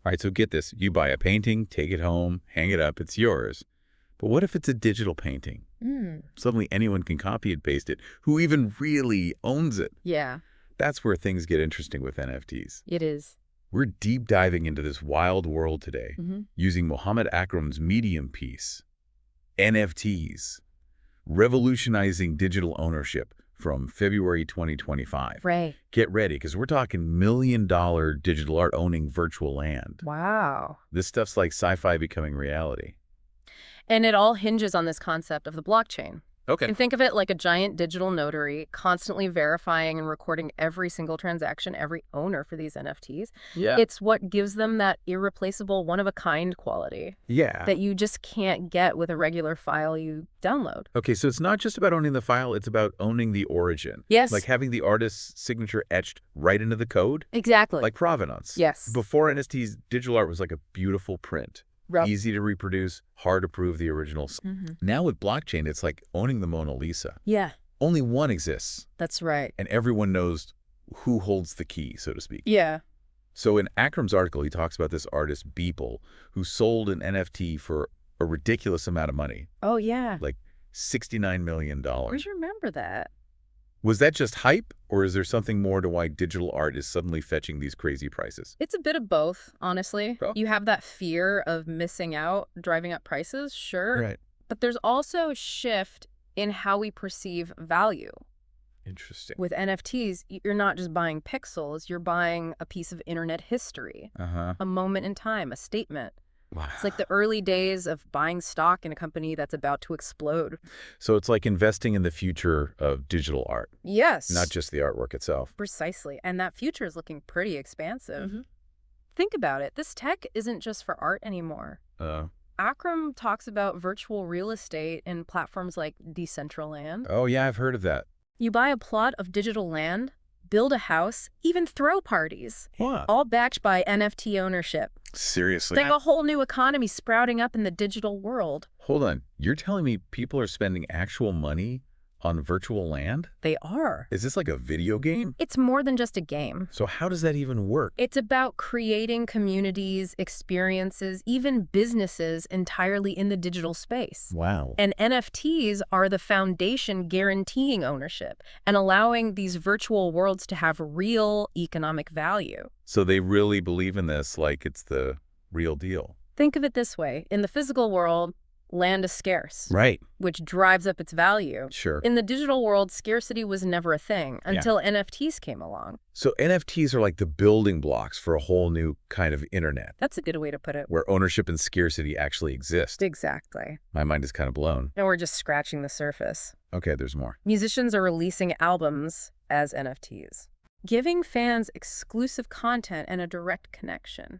All right, so get this. You buy a painting, take it home, hang it up, it's yours. But what if it's a digital painting? Suddenly anyone can copy and paste it. Who even really owns it? Yeah, That's where things get interesting with NFTs. it is. We're deep diving into this wild world today Mm-hmm. using Mohammed Akram's Medium piece, NFTs, revolutionizing digital ownership from February 2025. Right. Get ready, because we're talking million-dollar digital art owning virtual land. Wow. This stuff's like sci-fi becoming reality. And it all hinges on this concept of the blockchain. Okay. And think of it like a giant digital notary constantly verifying and recording every single transaction, every owner for these NFTs. Yeah. It's what gives them that irreplaceable, one-of-a-kind quality Yeah. that you just can't get with a regular file you download. Okay, so it's not just about owning the file, it's about owning the origin. Yes. Like having the artist's signature etched right into the code, Exactly. like provenance. Yes. Before NFTs, digital art was like a beautiful print. Yep. Easy to reproduce, hard to prove the originals. Mm-hmm. Now with blockchain, it's like owning the Mona Lisa. Yeah, Only one exists, that's right. and everyone knows who holds the key, so to speak. Yeah. So in Akram's article, he talks about this artist, Beeple, who sold an NFT for a ridiculous amount of money, Oh, yeah. like $69 million. I remember that. Was that just hype, or is there something more to why digital art is suddenly fetching these crazy prices? It's a bit of both, honestly. Oh. You have that fear of missing out, driving up prices, sure. Right. But there's also a shift in how we perceive value. Interesting. With NFTs, you're not just buying pixels, you're buying a piece of internet history, Uh-huh. a moment in time, a statement. Wow. It's like the early days of buying stock in a company that's about to explode. So it's like investing in the future of digital art, Yes. not just the artwork itself. Precisely. And that future is looking pretty expansive. Mm-hmm. Think about it. This tech isn't just for art anymore. Akram talks about virtual real estate in platforms like Decentraland. Oh, yeah, I've heard of that. You buy a plot of digital land, build a house, even throw parties, What? all backed by NFT ownership. Seriously? Think a whole new economy sprouting up in the digital world. Hold on. You're telling me people are spending actual money on virtual land? They are. Is this like a video game? It's more than just a game. So how does that even work? It's about creating communities, experiences, even businesses entirely in the digital space. Wow. And NFTs are the foundation guaranteeing ownership and allowing these virtual worlds to have real economic value. So they really believe in this like it's the real deal. Think of it this way. In the physical world, land is scarce, Right. which drives up its value. Sure. In the digital world, scarcity was never a thing until NFTs came along. So NFTs are like the building blocks for a whole new kind of internet That's a good way to put it. where ownership and scarcity actually exist. Exactly. My mind is kind of blown. And we're just scratching the surface. Okay, there's more. Musicians are releasing albums as NFTs, giving fans exclusive content and a direct connection.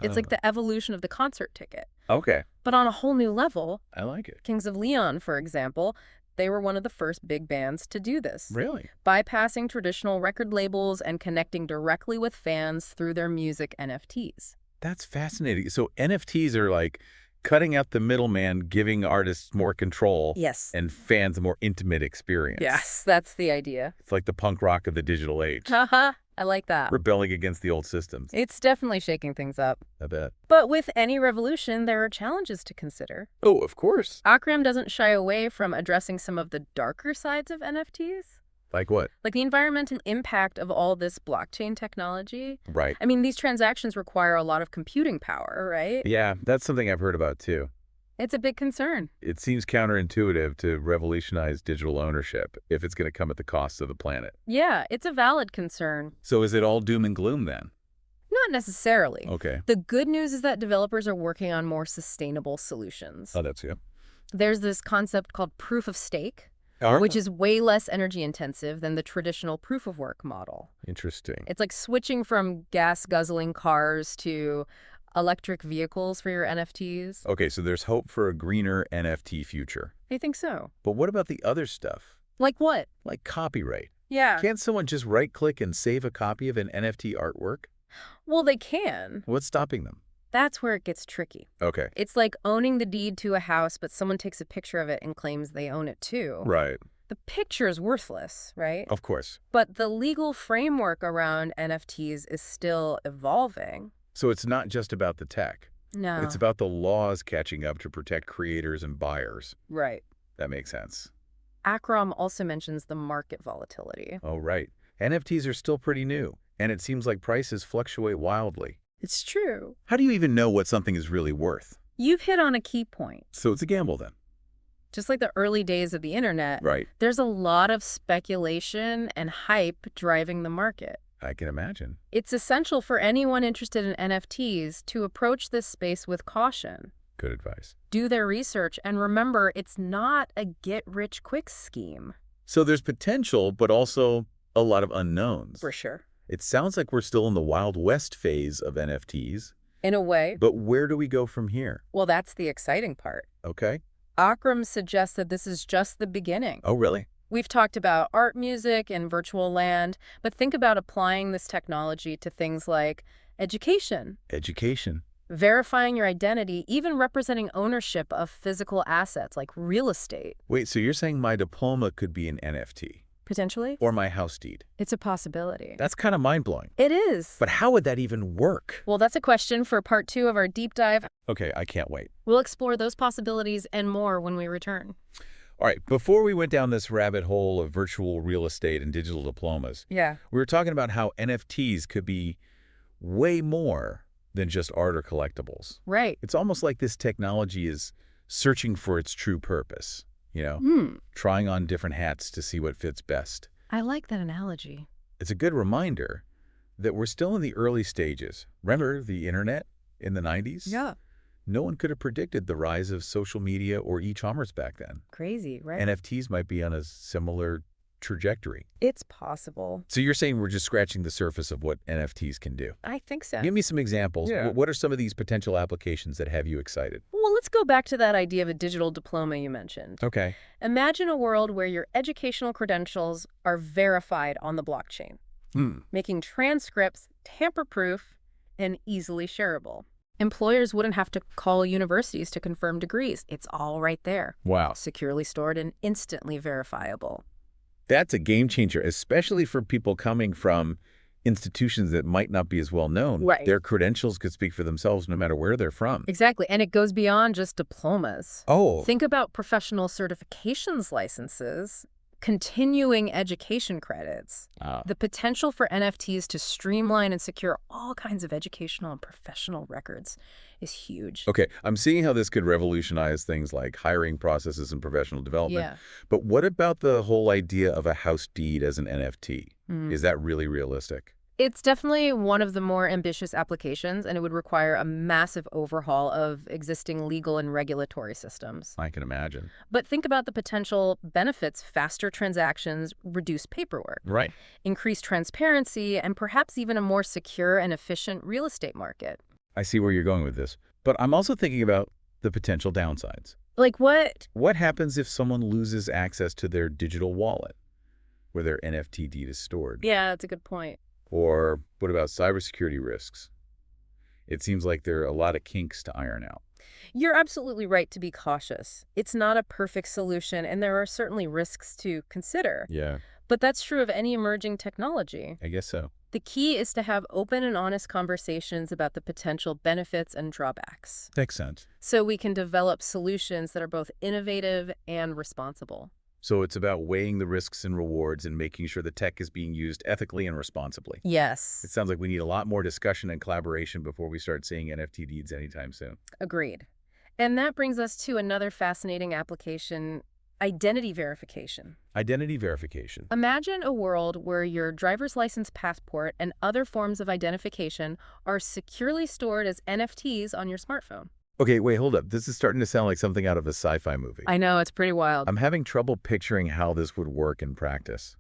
It's like the evolution of the concert ticket. Okay. But on a whole new level, I like it. Kings of Leon, for example, they were one of the first big bands to do this, Really? bypassing traditional record labels and connecting directly with fans through their music NFTs. That's fascinating. So NFTs are like cutting out the middleman, giving artists more control. Yes. And fans a more intimate experience. Yes, that's the idea. It's like the punk rock of the digital age. Haha, I like that. Rebelling against the old systems. It's definitely shaking things up. I bet. But with any revolution, there are challenges to consider. Oh, of course. Akram doesn't shy away from addressing some of the darker sides of NFTs, Like what? like the environmental impact of all this blockchain technology. Right. I mean, these transactions require a lot of computing power, right? Yeah, that's something I've heard about too. It's a big concern. It seems counterintuitive to revolutionize digital ownership if it's going to come at the cost of the planet. Yeah, it's a valid concern. So is it all doom and gloom then? Not necessarily. Okay. The good news is that developers are working on more sustainable solutions. Oh, that's good. There's this concept called proof of stake, All which is way less energy intensive than the traditional proof of work model. Interesting. It's like switching from gas-guzzling cars to electric vehicles for your NFTs. Okay, so there's hope for a greener NFT future. I think so. But what about the other stuff? Like what? Like copyright. Yeah. Can't someone just right-click and save a copy of an NFT artwork? Well, they can. What's stopping them? That's where it gets tricky. Okay. It's like owning the deed to a house, but someone takes a picture of it and claims they own it too. Right. The picture is worthless, right? Of course. But the legal framework around NFTs is still evolving. So it's not just about the tech. No. It's about the laws catching up to protect creators and buyers. Right. That makes sense. Akram also mentions the market volatility. Oh, right. NFTs are still pretty new, and it seems like prices fluctuate wildly. It's true. How do you even know what something is really worth? You've hit on a key point. So it's a gamble then. Just like the early days of the internet, Right. there's a lot of speculation and hype driving the market. I can imagine. It's essential for anyone interested in NFTs to approach this space with caution. Good advice. Do their research, and remember, it's not a get-rich-quick scheme. So there's potential, but also a lot of unknowns. For sure. It sounds like we're still in the Wild West phase of NFTs. In a way. But where do we go from here? Well, that's the exciting part. Okay. Akram suggests that this is just the beginning. Oh, really? We've talked about art, music, and virtual land, but think about applying this technology to things like education, Education. verifying your identity, even representing ownership of physical assets like real estate. Wait, so you're saying my diploma could be an NFT? Potentially? Or my house deed? It's a possibility. That's kind of mind-blowing. It is. But how would that even work? Well, that's a question for part 2 of our deep dive. Okay, I can't wait. We'll explore those possibilities and more when we return. All right, before we went down this rabbit hole of virtual real estate and digital diplomas, Yeah. we were talking about how NFTs could be way more than just art or collectibles. Right. It's almost like this technology is searching for its true purpose, trying on different hats to see what fits best. I like that analogy. It's a good reminder that we're still in the early stages. Remember the internet in the 90s? Yeah. No one could have predicted the rise of social media or e-commerce back then. Crazy, right? NFTs might be on a similar trajectory. It's possible. So you're saying we're just scratching the surface of what NFTs can do. I think so. Give me some examples. Yeah. What are some of these potential applications that have you excited? Well, let's go back to that idea of a digital diploma you mentioned. Okay. Imagine a world where your educational credentials are verified on the blockchain, making transcripts tamper-proof and easily shareable. Employers wouldn't have to call universities to confirm degrees. It's all right there. Wow. Securely stored and instantly verifiable. That's a game changer, especially for people coming from institutions that might not be as well known. Right. Their credentials could speak for themselves no matter where they're from. Exactly. And it goes beyond just diplomas. Oh. Think about professional certifications licenses, continuing education credits. The potential for NFTs to streamline and secure all kinds of educational and professional records is huge. Okay, I'm seeing how this could revolutionize things like hiring processes and professional development. Yeah. But what about the whole idea of a house deed as an NFT? Is that really realistic? It's definitely one of the more ambitious applications, and it would require a massive overhaul of existing legal and regulatory systems. I can imagine. But think about the potential benefits: faster transactions, reduced paperwork, Right. increased transparency, and perhaps even a more secure and efficient real estate market. I see where you're going with this. But I'm also thinking about the potential downsides. Like what? What happens if someone loses access to their digital wallet where their NFT deed is stored? Yeah, that's a good point. Or what about cybersecurity risks? It seems like there are a lot of kinks to iron out. You're absolutely right to be cautious. It's not a perfect solution, and there are certainly risks to consider. Yeah, But that's true of any emerging technology. I guess so. The key is to have open and honest conversations about the potential benefits and drawbacks, Makes sense. so we can develop solutions that are both innovative and responsible. So it's about weighing the risks and rewards and making sure the tech is being used ethically and responsibly. Yes, It sounds like we need a lot more discussion and collaboration before we start seeing NFT deeds anytime soon. agreed. And that brings us to another fascinating application: identity verification. Identity verification. Imagine a world where your driver's license, passport, and other forms of identification are securely stored as NFTs on your smartphone. Okay, wait, hold up. This is starting to sound like something out of a sci-fi movie. I know, it's pretty wild. I'm having trouble picturing how this would work in practice.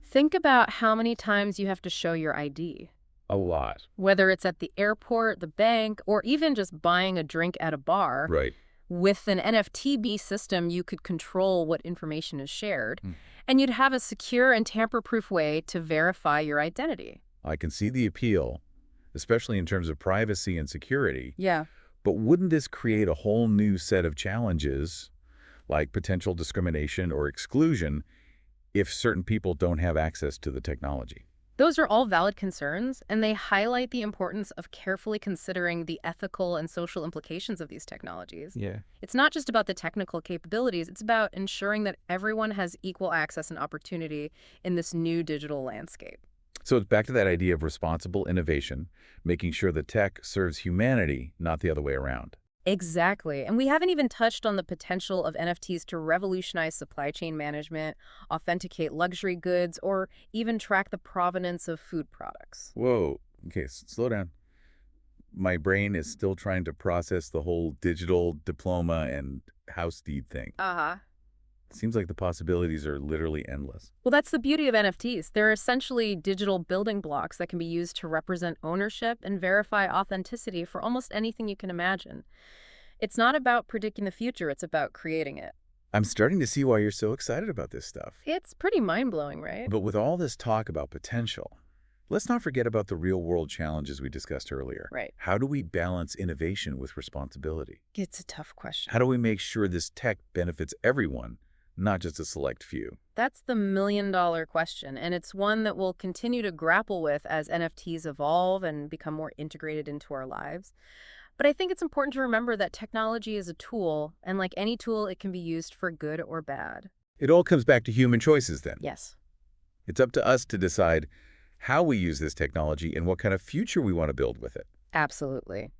Think about how many times you have to show your ID. A lot. Whether it's at the airport, the bank, or even just buying a drink at a bar. Right. With an NFT system, you could control what information is shared, and you'd have a secure and tamper-proof way to verify your identity. I can see the appeal, especially in terms of privacy and security. Yeah. But wouldn't this create a whole new set of challenges, like potential discrimination or exclusion, if certain people don't have access to the technology? Those are all valid concerns, and they highlight the importance of carefully considering the ethical and social implications of these technologies. Yeah. It's not just about the technical capabilities, it's about ensuring that everyone has equal access and opportunity in this new digital landscape. So it's back to that idea of responsible innovation, making sure the tech serves humanity, not the other way around. Exactly. And we haven't even touched on the potential of NFTs to revolutionize supply chain management, authenticate luxury goods, or even track the provenance of food products. Whoa. Okay, slow down. My brain is still trying to process the whole digital diploma and house deed thing. Uh-huh. Seems like the possibilities are literally endless. Well, that's the beauty of NFTs. They're essentially digital building blocks that can be used to represent ownership and verify authenticity for almost anything you can imagine. It's not about predicting the future, it's about creating it. I'm starting to see why you're so excited about this stuff. It's pretty mind-blowing, right? But with all this talk about potential, let's not forget about the real-world challenges we discussed earlier. Right. How do we balance innovation with responsibility? It's a tough question. How do we make sure this tech benefits everyone, not just a select few? That's the million-dollar question, and it's one that we'll continue to grapple with as NFTs evolve and become more integrated into our lives. But I think it's important to remember that technology is a tool, and like any tool, it can be used for good or bad. It all comes back to human choices then. Yes. It's up to us to decide how we use this technology and what kind of future we want to build with it. Absolutely.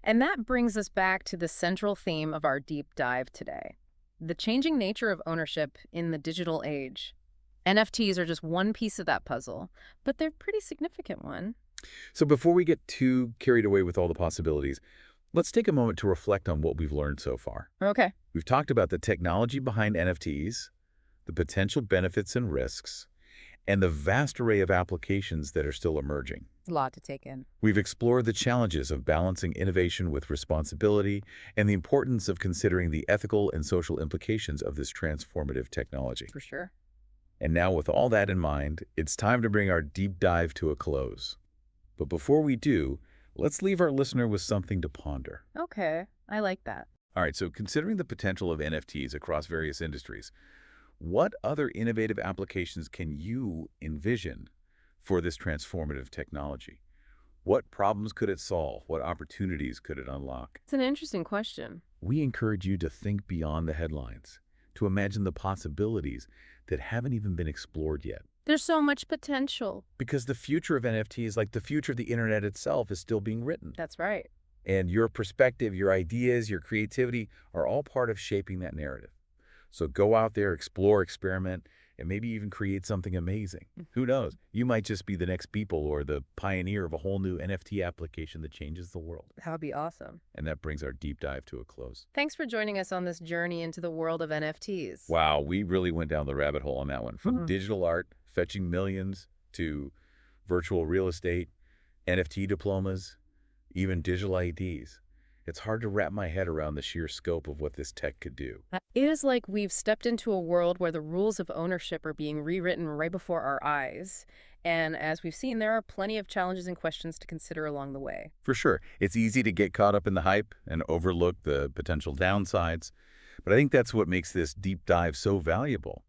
And that brings us back to the central theme of our deep dive today, the changing nature of ownership in the digital age. NFTs are just one piece of that puzzle, but they're a pretty significant one. So before we get too carried away with all the possibilities, let's take a moment to reflect on what we've learned so far. Okay. We've talked about the technology behind NFTs, the potential benefits and risks, and the vast array of applications that are still emerging. It's a lot to take in. We've explored the challenges of balancing innovation with responsibility and the importance of considering the ethical and social implications of this transformative technology. For sure. And now, with all that in mind, it's time to bring our deep dive to a close. But before we do, let's leave our listener with something to ponder. Okay, I like that. All right, so considering the potential of NFTs across various industries, what other innovative applications can you envision for this transformative technology? What problems could it solve? What opportunities could it unlock? It's an interesting question. We encourage you to think beyond the headlines, to imagine the possibilities that haven't even been explored yet. There's so much potential. Because the future of NFTs, like the future of the internet itself, is still being written. That's right. And your perspective, your ideas, your creativity are all part of shaping that narrative. So go out there, explore, experiment, and maybe even create something amazing. Who knows? You might just be the next Beeple or the pioneer of a whole new NFT application that changes the world. That would be awesome. And that brings our deep dive to a close. Thanks for joining us on this journey into the world of NFTs. Wow, we really went down the rabbit hole on that one. From digital art, fetching millions, to virtual real estate, NFT diplomas, even digital IDs. It's hard to wrap my head around the sheer scope of what this tech could do. It is like we've stepped into a world where the rules of ownership are being rewritten right before our eyes. And as we've seen, there are plenty of challenges and questions to consider along the way. For sure. It's easy to get caught up in the hype and overlook the potential downsides. But I think that's what makes this deep dive so valuable.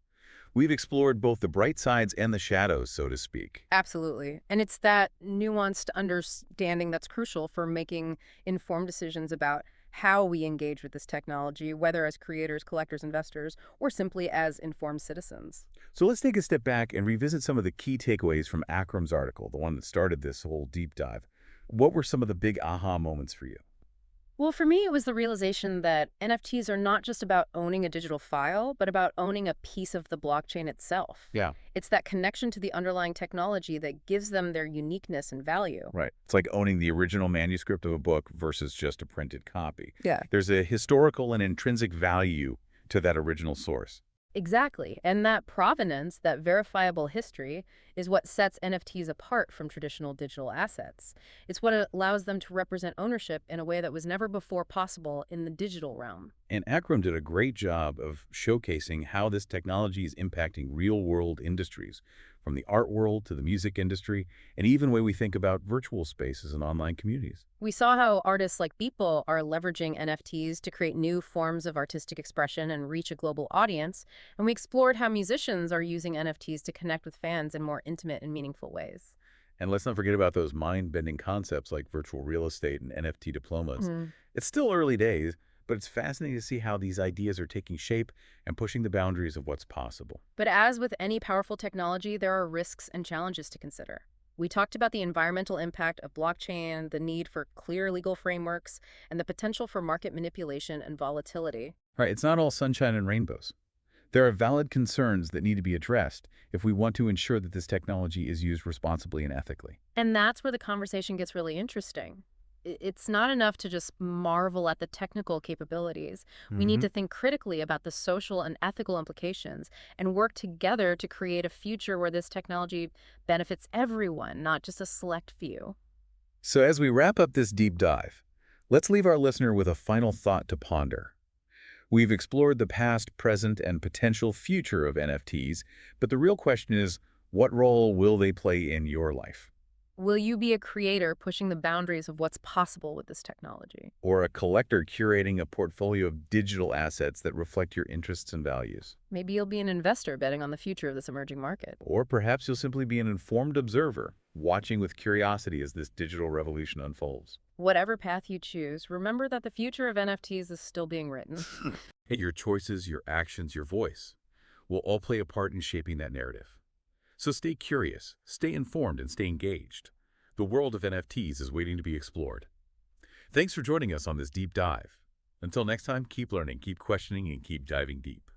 We've explored both the bright sides and the shadows, so to speak. Absolutely. And it's that nuanced understanding that's crucial for making informed decisions about how we engage with this technology, whether as creators, collectors, investors, or simply as informed citizens. So let's take a step back and revisit some of the key takeaways from Akram's article, the one that started this whole deep dive. What were some of the big aha moments for you? Well, for me, it was the realization that NFTs are not just about owning a digital file, but about owning a piece of the blockchain itself. Yeah. It's that connection to the underlying technology that gives them their uniqueness and value. Right. It's like owning the original manuscript of a book versus just a printed copy. Yeah. There's a historical and intrinsic value to that original source. Exactly. And that provenance, that verifiable history, is what sets NFTs apart from traditional digital assets. It's what allows them to represent ownership in a way that was never before possible in the digital realm. And Akram did a great job of showcasing how this technology is impacting real-world industries, from the art world to the music industry, and even the way we think about virtual spaces and online communities. We saw how artists like Beeple are leveraging NFTs to create new forms of artistic expression and reach a global audience, and we explored how musicians are using NFTs to connect with fans in more intimate and meaningful ways. And let's not forget about those mind-bending concepts like virtual real estate and NFT diplomas. It's still early days, but it's fascinating to see how these ideas are taking shape and pushing the boundaries of what's possible. But as with any powerful technology, there are risks and challenges to consider. We talked about the environmental impact of blockchain, the need for clear legal frameworks, and the potential for market manipulation and volatility. Right, it's not all sunshine and rainbows. There are valid concerns that need to be addressed if we want to ensure that this technology is used responsibly and ethically. And that's where the conversation gets really interesting. It's not enough to just marvel at the technical capabilities. We need to think critically about the social and ethical implications and work together to create a future where this technology benefits everyone, not just a select few. So as we wrap up this deep dive, let's leave our listener with a final thought to ponder. We've explored the past, present, and potential future of NFTs, but the real question is, what role will they play in your life? Will you be a creator pushing the boundaries of what's possible with this technology? Or a collector curating a portfolio of digital assets that reflect your interests and values? Maybe you'll be an investor betting on the future of this emerging market. Or perhaps you'll simply be an informed observer, watching with curiosity as this digital revolution unfolds. Whatever path you choose, remember that the future of NFTs is still being written. Your choices, your actions, your voice will all play a part in shaping that narrative. So stay curious, stay informed, and stay engaged. The world of NFTs is waiting to be explored. Thanks for joining us on this deep dive. Until next time, keep learning, keep questioning, and keep diving deep.